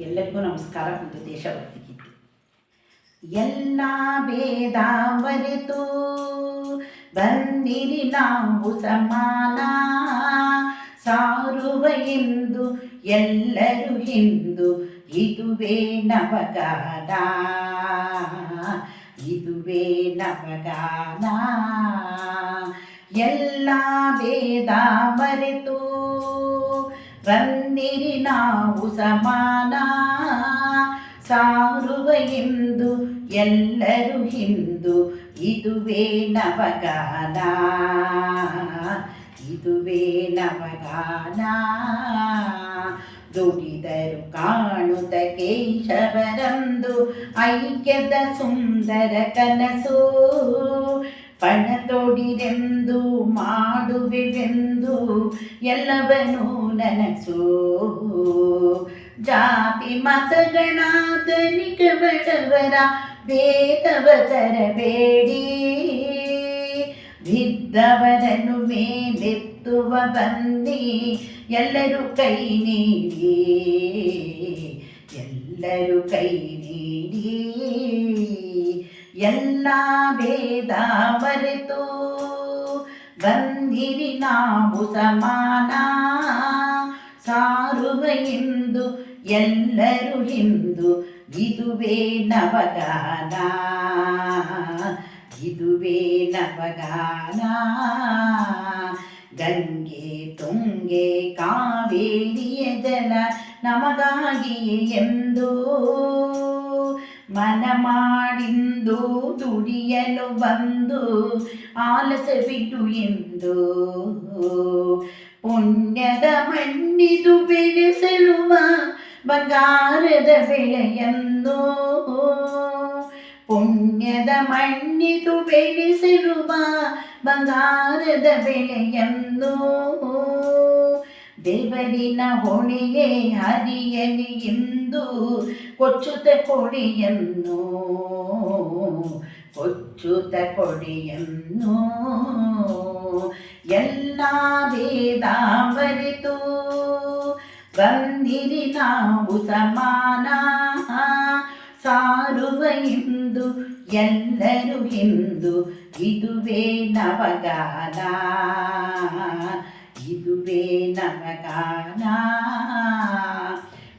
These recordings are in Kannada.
ಎಲ್ಲರಿಗೂ ನಮಸ್ಕಾರ. ಒಂದು ದೇಶಭಕ್ತಿ ಗೀತೆ. ಎಲ್ಲ ಭೇದ ಮರೆತು ಬಂದಿರಿ ನಾವು ಸಮಾನ, ಸಾರುವ ಎಂದು ಎಲ್ಲರೂ ಹಿಂದು, ಇದುವೇ ನವಗಾನ, ಇದುವೇ ನವಗಾನ. ಎಲ್ಲ ಭೇದ ಮರೆತು ಬಂದಿರಿ ನಾವು ಸಮಾನ, ಸಾರುವ ಎಂದು ಎಲ್ಲರೂ ಹಿಂದು, ಇದುವೇ ನವಗಾನ, ಇದುವೇ ನವಗಾನ. ದುಡಿದರು ಕಾಣುತ್ತ ಕೇಶವರಂದು ಐಕ್ಯದ ಸುಂದರ ಕನಸು, ಪಣ ತೊಡಿರೆಂದು ಮಾಡುವೆವೆಂದು ಎಲ್ಲವನ್ನೂ ನನಸು. ಜಾತಿ ಮತಗಳ ಧನಿಕ ಬಡವರ ಭೇದವ ತರಬೇಡಿ, ಬಿದ್ದವರನ್ನು ಮೇಲೆತ್ತುವ ಬನ್ನಿ ಎಲ್ಲರೂ ಕೈ ನೀಡಿ, ಎಲ್ಲರೂ ಕೈ ನೀಡಿ. ಎಲ್ಲ ಭೇದ ಮರೆತು ಬಂದಿರಿ ನಾವು ಸಮಾನ, ಸಾರುವ ಎಂದು ಎಲ್ಲರೂ ಹಿಂದು, ಇದುವೇ ನವಗಾನ, ಇದುವೇ ನವಗಾನ. ಗಂಗೆ ತುಂಗೆ ಕಾವೇರಿಯ ಜಲ ನಮಗಾಗಿಯೇ ಎಂದು ಮನ ಮಾಡಿಂದು ದುಡಿಯಲು ಬಂದು ಆಲಸ ಬಿಟ್ಟು ಎಂದು, ಪುಣ್ಯದ ಮಣ್ಣಿದು ಬೆಳೆಸಲುವ ಬಂಗಾರದ ಬೆಳೆಯನ್ನು, ಪುಣ್ಯದ ಮಣ್ಣಿದು ಬೆಳೆಸಲುವ ಬಂಗಾರದ ಬೆಳೆಯನ್ನು. ದೇವರಿನ ಹೊಣೆಯೇ ಹರಿಯಲಿ ಎಂದು ಕೊಚ್ಚುತ್ತ ಕೊಡೆಯನ್ನು, ಕೊಚ್ಚುತ್ತ ಕೊಡೆಯನ್ನು. ಎಲ್ಲ ಭೇದ ಮರೆತು ಬಂದಿರಿ ನಾವು ಸಮಾನ, ಸಾರುವ ಎಂದು ಎಲ್ಲರೂ ಹಿಂದು, ಇದುವೇ ನವಗಾನ, ಇದುವೇ ನವಗಾನ.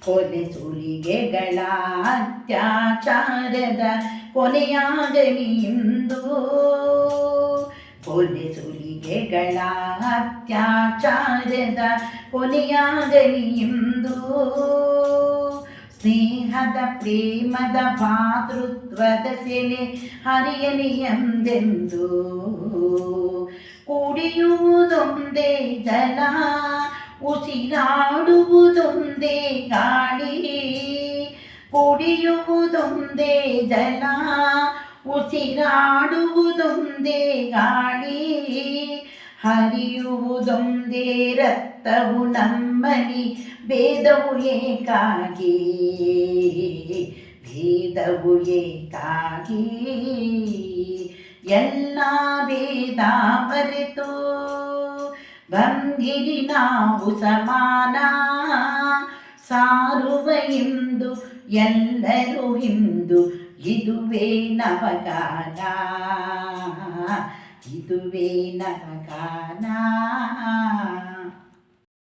ಕೊಲೆ ಸುಲಿಗೆಗಳ ಅತ್ಯಾಚಾರದ ಕೊನೆಯಾಗಲಿ ಎಂದು, ಕೊಲೆ ಸುಲಿಗೆಗಳ ಅತ್ಯಾಚಾರದ ಕೊನೆಯಾಗಲಿ ಎಂದು, ಸ್ನೇಹದ ಪ್ರೇಮದ ಭಾತೃತ್ವದ ಸೆಲೆ ಹರಿಯಲಿ ಎಂದೆಂದು, ಕುಡಿಯುವುದೊಂದೇ ಜಲ ಉಸಿರಾಡುವುದೊಂದೇ ಗಾಳಿ, ಕುಡಿಯುವುದೊಂದೇ ಜಲ ಉಸಿರಾಡುವುದೊಂದೇ ಗಾಳಿ, ಹರಿಯುವುದೊಂದೇ ರಕ್ತವು ನಮ್ಮಲ್ಲಿ ಭೇದವು ಏಕಾಗಿ, ಭೇದವು ಏಕಾಗಿ. ಎಲ್ಲ ಭೇದ ಮರೆತು ಬಂದಿರಿ ನಾವು ಸಮಾನ, ಸಾರುವ ಎಂದು ಎಲ್ಲರೂ ಹಿಂದು, ಇದುವೇ ನವಗಾನ, ಇದುವೇ ನವಗಾನ.